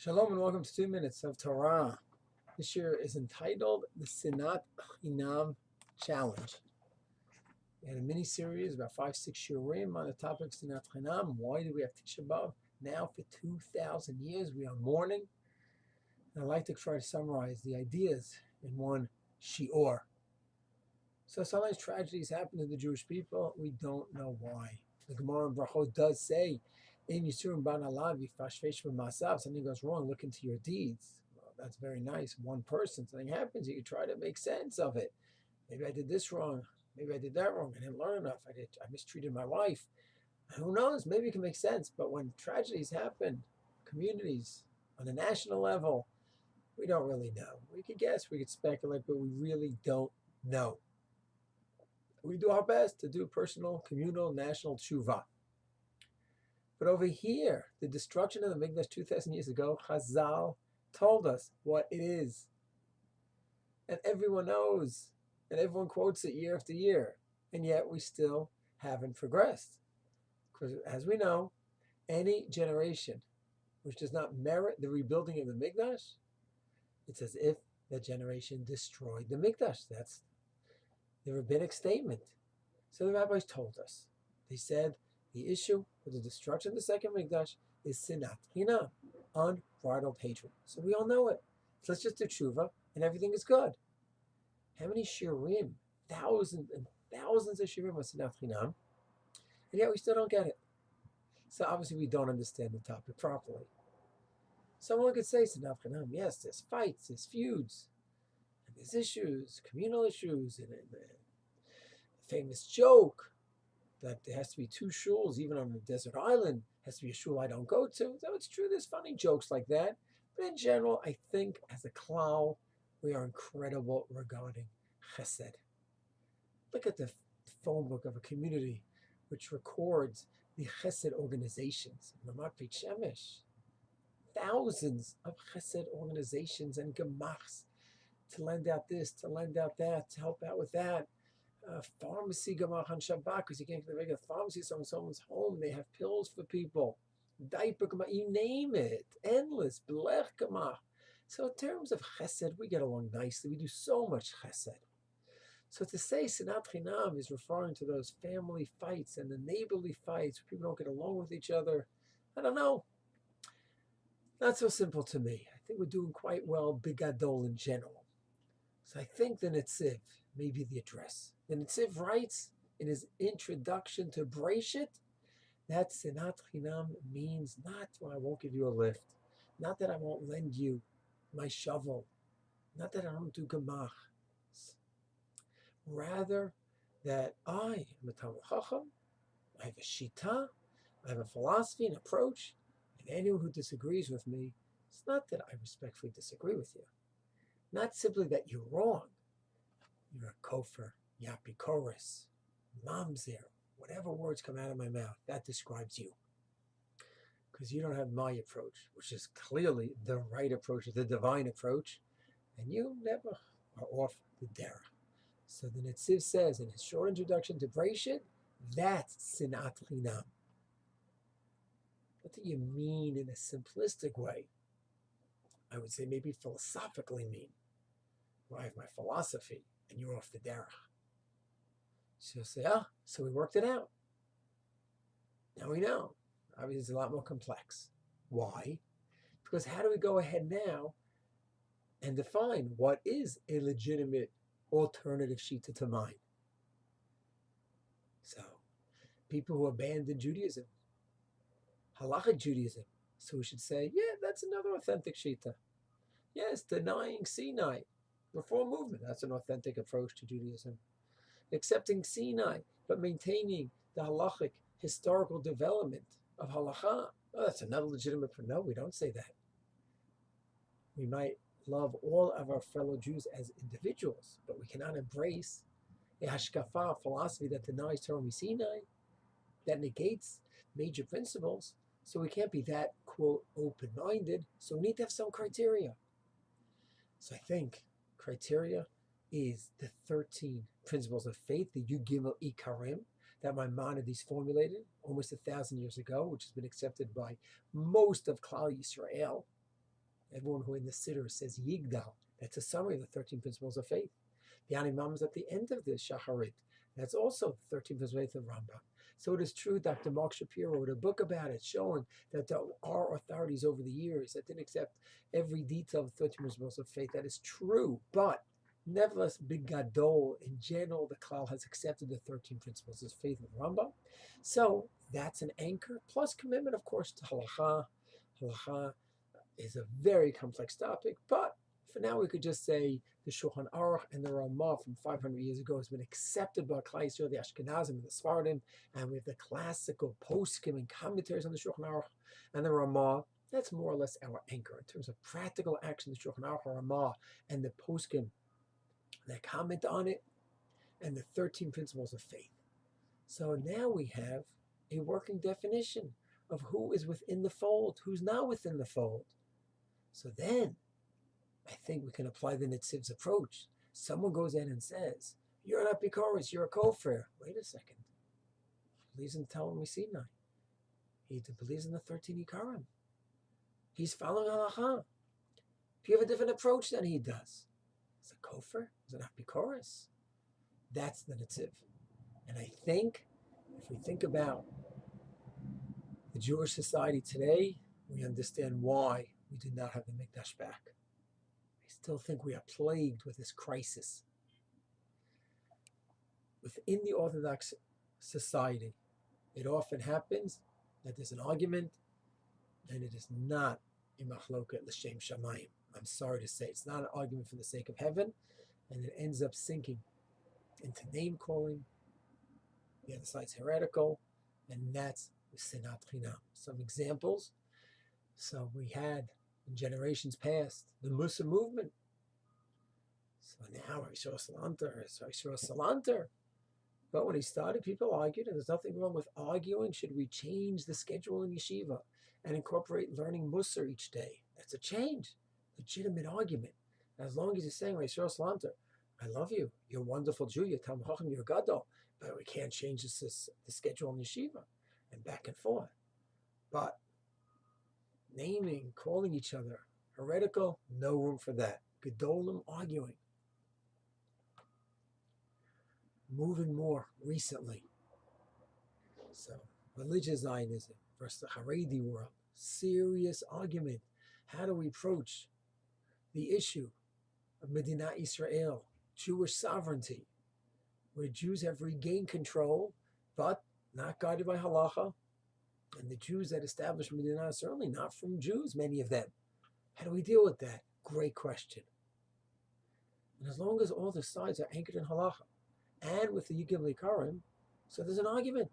Shalom and welcome to 2 Minutes of Torah. This year is entitled the Sinat Chinam Challenge. We had a mini-series about 5-6 shiurim on the topic Sinat Chinam. Why do we have Tisha B'Av? Now for 2,000 years we are mourning. And I'd like to try to summarize the ideas in one shiur. So sometimes tragedies happen to the Jewish people. We don't know why. The Gemara in Brachot does say, something goes wrong, look into your deeds. Well, that's very nice. One person, something happens, you can try to make sense of it. Maybe I did this wrong. Maybe I did that wrong. I didn't learn enough. I mistreated my wife. Who knows? Maybe it can make sense. But when tragedies happen, communities, on a national level, we don't really know. We could guess, we could speculate, but we really don't know. We do our best to do personal, communal, national tshuva. But over here, the destruction of the Mikdash 2,000 years ago, Chazal told us what it is. And everyone knows, and everyone quotes it year after year. And yet we still haven't progressed. Because as we know, any generation which does not merit the rebuilding of the Mikdash, it's as if that generation destroyed the Mikdash. That's the rabbinic statement. So the rabbis told us. They said the issue with the destruction of the second Mikdash is sinat chinam, unbridled hatred. So we all know it. So let's just do tshuva and everything is good. How many shiurim, thousands and thousands of shiurim of sinat chinam, and yet we still don't get it. So obviously we don't understand the topic properly. Someone could say sinat chinam, yes, there's fights, there's feuds, and there's issues, communal issues, and the famous joke that there has to be two shuls, even on a desert island, has to be a shul I don't go to. So it's true, there's funny jokes like that. But in general, I think as a klal, we are incredible regarding chesed. Look at the phone book of a community which records the chesed organizations. Ramat Beit Shemesh. Thousands of chesed organizations and gemachs to lend out this, to lend out that, to help out with that. Pharmacy gemach on Shabbat, because you can't get the regular pharmacy, so in someone's home, they have pills for people. Diaper gemach, you name it. Endless. Blech gemach. So in terms of chesed, we get along nicely. We do so much chesed. So to say sinat chinam is referring to those family fights and the neighborly fights where people don't get along with each other, I don't know. Not so simple to me. I think we're doing quite well, bigadol in general. So I think the Netziv may be the address. The Netziv writes in his introduction to Breshit that sinat chinam means not, well, I won't give you a lift, not that I won't lend you my shovel, not that I don't do gemach. Rather, that I am a Talmid Chacham, I have a shita, I have a philosophy, an approach, and anyone who disagrees with me, it's not that I respectfully disagree with you. Not simply that you're wrong. You're a kofar, yapikoris, mamzer, whatever words come out of my mouth, that describes you. Because you don't have my approach, which is clearly the right approach, the divine approach, and you never are off the derech. So the Netziv says in his short introduction to Breshit, that's sinat chinam. What do you mean in a simplistic way? I would say maybe philosophically mean. Well, I have my philosophy, and you're off the derech. So you'll say, so we worked it out. Now we know. Obviously, it's a lot more complex. Why? Because how do we go ahead now and define what is a legitimate alternative shita to mine? So, people who abandon Judaism, halachic Judaism, so we should say, yeah, that's another authentic shita. Yes, denying Sinai, Reform movement, that's an authentic approach to Judaism. Accepting Sinai, but maintaining the halachic historical development of halacha. Oh, that's another legitimate. No, we don't say that. We might love all of our fellow Jews as individuals, but we cannot embrace a hashkafa, philosophy that denies Torah Sinai, that negates major principles. So we can't be that, quote, open-minded. So we need to have some criteria. So I think criteria is the 13 principles of faith, the Yud Gimel Ikarim, that Maimonides formulated almost 1,000 years ago, which has been accepted by most of Klal Yisrael. Everyone who in the Siddur says Yigdal, that's a summary of the 13 principles of faith. The Animam is at the end of the Shacharit. That's also the 13 principles of faith of Rambam. So it is true, Dr. Mark Shapiro wrote a book about it, showing that there are authorities over the years that didn't accept every detail of the 13 principles of faith. That is true, but nevertheless, Big Gadol, in general, the Klal has accepted the 13 principles of faith of Rambam. So that's an anchor, plus commitment, of course, to halacha. Halacha is a very complex topic, but for now we could just say the Shulchan Aruch and the Ramah from 500 years ago has been accepted by Klal Yisrael, the Ashkenazim and the Sephardim, and we have the classical poskim and commentaries on the Shulchan Aruch and the Ramah. That's more or less our anchor in terms of practical action. The Shulchan Aruch, Ramah, and the poskim that comment on it, and the 13 principles of faith. So now we have a working definition of who is within the fold, who's not within the fold. So then I think we can apply the Nitziv's approach. Someone goes in and says, you're an Apikoros, you're a Kofar. Wait a second. He believes in Talmud Sinai. He believes in the 13 Ikarim. He's following halacha. If you have a different approach than he does, is a Kofar? Is an Apikoros? That's the Nitziv. And I think, if we think about the Jewish society today, we understand why we did not have the Mikdash back. I still think we are plagued with this crisis. Within the Orthodox society, it often happens that there's an argument, and it is not a machloket l'shem shamayim. I'm sorry to say, it's not an argument for the sake of heaven, and it ends up sinking into name calling. The other side's heretical, and that's Sinat Chinam. Some examples. So we had, in generations past, the Musa movement. So now Yisrael Salanter. But when he started, people argued, and there's nothing wrong with arguing. Should we change the schedule in yeshiva and incorporate learning Musa each day? That's a change. Legitimate argument. As long as you're saying, Yisrael Salanter, I love you. You're a wonderful Jew. You're Talmid Chacham. You're Gadol. But we can't change the schedule in yeshiva, and back and forth. But naming, calling each other heretical, no room for that. Gedolim arguing. Moving more recently. So, religious Zionism versus the Haredi world. Serious argument. How do we approach the issue of Medinat Israel, Jewish sovereignty, where Jews have regained control, but not guided by halacha, and the Jews that established Medina are certainly not from Jews, many of them. How do we deal with that? Great question. And as long as all the sides are anchored in halacha, and with the Yigim Likarim, so there's an argument.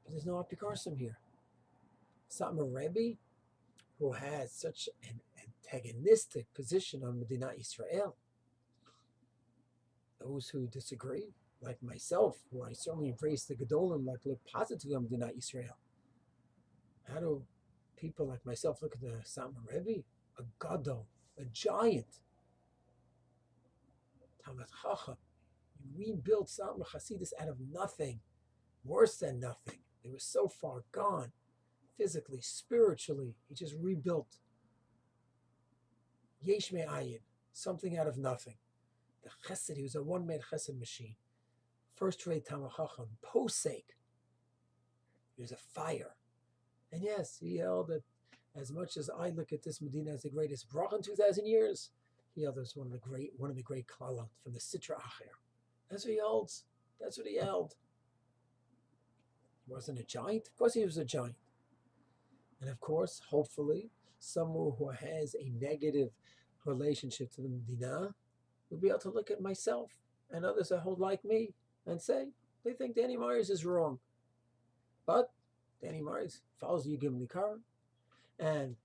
But there's no Apikarsim here. Satmar Rebbe, who has such an antagonistic position on Medinat Israel, those who disagree, like myself, who I certainly embrace the Gedolim, like look positively on Medinat Israel. How do people like myself look at the Satmar Rebbe? A Gadol, a giant. Talmid Chacham. You rebuilt Satmar Hasidus out of nothing, worse than nothing. They were so far gone, physically, spiritually. He just rebuilt. Yesh Me'ayin, something out of nothing. The Chesed, he was a one-man Chesed machine. First-rate Talmid Chacham, posek. He was a fire. And yes, he held that as much as I look at this Medina as the greatest bracha in 2,000 years, he held as one of the great klalot from the Sitra Acher. That's what he holds. That's what he held. He wasn't a giant. Of course he was a giant. And of course, hopefully, someone who has a negative relationship to the Medina will be able to look at myself and others that hold like me and say, they think Danny Myers is wrong. But Danny Myers follows the Yigim Likarim and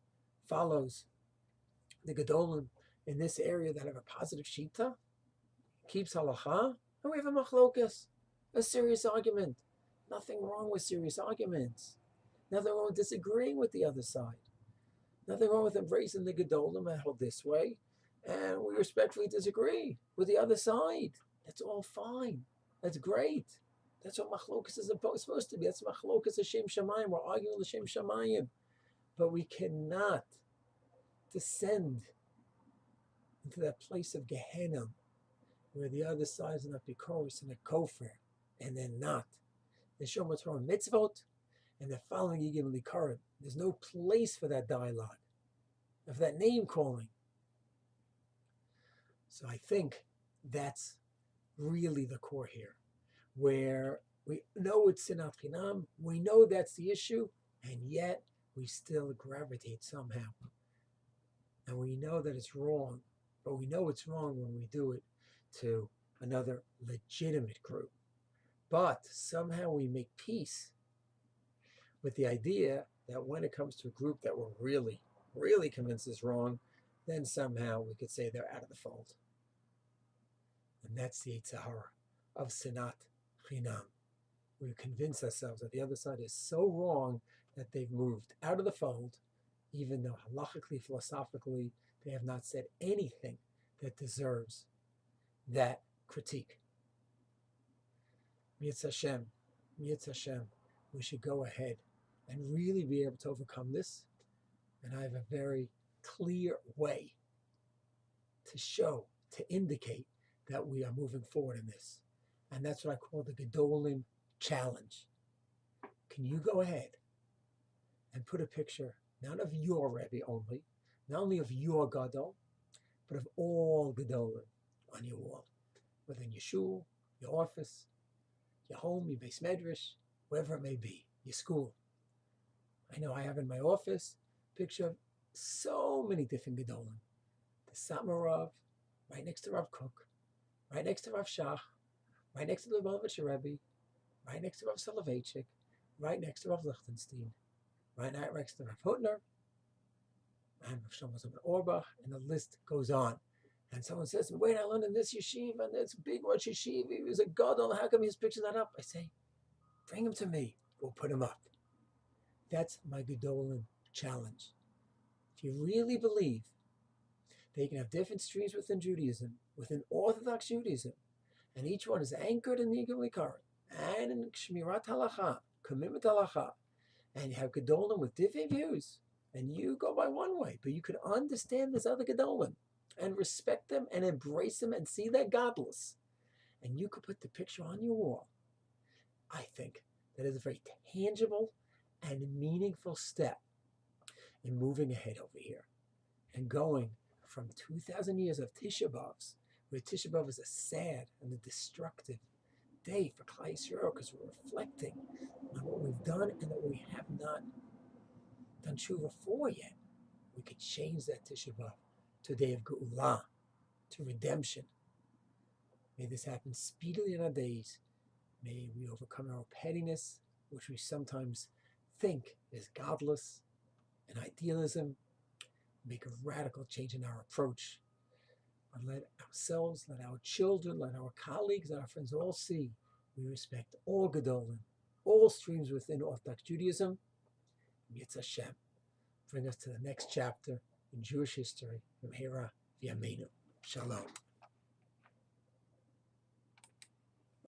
follows the Gedolim in this area that have a positive shita, keeps halacha, and we have a machlokas, a serious argument. Nothing wrong with serious arguments. Nothing wrong with disagreeing with the other side. Nothing wrong with embracing the Gedolim and hold this way, and we respectfully disagree with the other side. That's all fine. That's great. That's what machlokas is supposed to be. That's machlokas Hashem Shamayim. We're arguing Hashem Shamayim. But we cannot descend into that place of Gehenna, where the other side is not Bikoros and a Kofar, and they're not. They're Shomer Torah mitzvot, and they're following Yigim Likarim. There's no place for that dialogue, of that name calling. So I think that's really the core here, where we know it's Sinat Chinam, we know that's the issue, and yet we still gravitate somehow. And we know that it's wrong, but we know it's wrong when we do it to another legitimate group. But somehow we make peace with the idea that when it comes to a group that we're really, really convinced is wrong, then somehow we could say they're out of the fold. And that's the Yetzer Hara of Sinat Chinam. We convince ourselves that the other side is so wrong that they've moved out of the fold, even though halachically, philosophically, they have not said anything that deserves that critique. Yetz Hashem, we should go ahead and really be able to overcome this. And I have a very clear way to show, to indicate that we are moving forward in this. And that's what I call the Gedolim Challenge. Can you go ahead and put a picture, not of your Rebbe only, not only of your Gadol, but of all Gedolim on your wall, within your shul, your office, your home, your base medrash, wherever it may be, your school. I know I have in my office a picture of so many different Gedolim. The Samarov, right next to Rav Kook, right next to Rav Shach, right next to the Lubavitcher Rebbe, right next to Rav Soloveitchik, right next to Rav Lichtenstein, right next to Rav Hutner, and Rav Shlomo Zalman Auerbach, and the list goes on. And someone says, wait, I learned in this yeshiva, and this big Rosh Yeshiva, he was a gadol, how come his picture's not up? I say, bring him to me, we'll put him up. That's my Gedolim challenge. If you really believe that you can have different streams within Judaism, within Orthodox Judaism, and each one is anchored in the Yigam Likarim, and in Shmirat Halacha, commitment to Halacha, and you have Gedolim with different views, and you go by one way, but you can understand this other Gedolim, and respect them, and embrace them, and see they're godless, and you could put the picture on your wall. I think that is a very tangible and meaningful step in moving ahead over here, and going from 2,000 years of Tisha B'Avs, where Tisha B'Av is a sad and a destructive day for Klal Yisrael, because we're reflecting on what we've done and what we have not done tshuva for yet. We could change that Tisha B'Av to a day of Geula, to redemption. May this happen speedily in our days. May we overcome our pettiness, which we sometimes think is godless, and idealism, make a radical change in our approach. And let ourselves, let our children, let our colleagues, let our friends all see we respect all Gedolim, all streams within Orthodox Judaism. Yetz Hashem, bring us to the next chapter in Jewish history from Hera V'Yameinu. Shalom.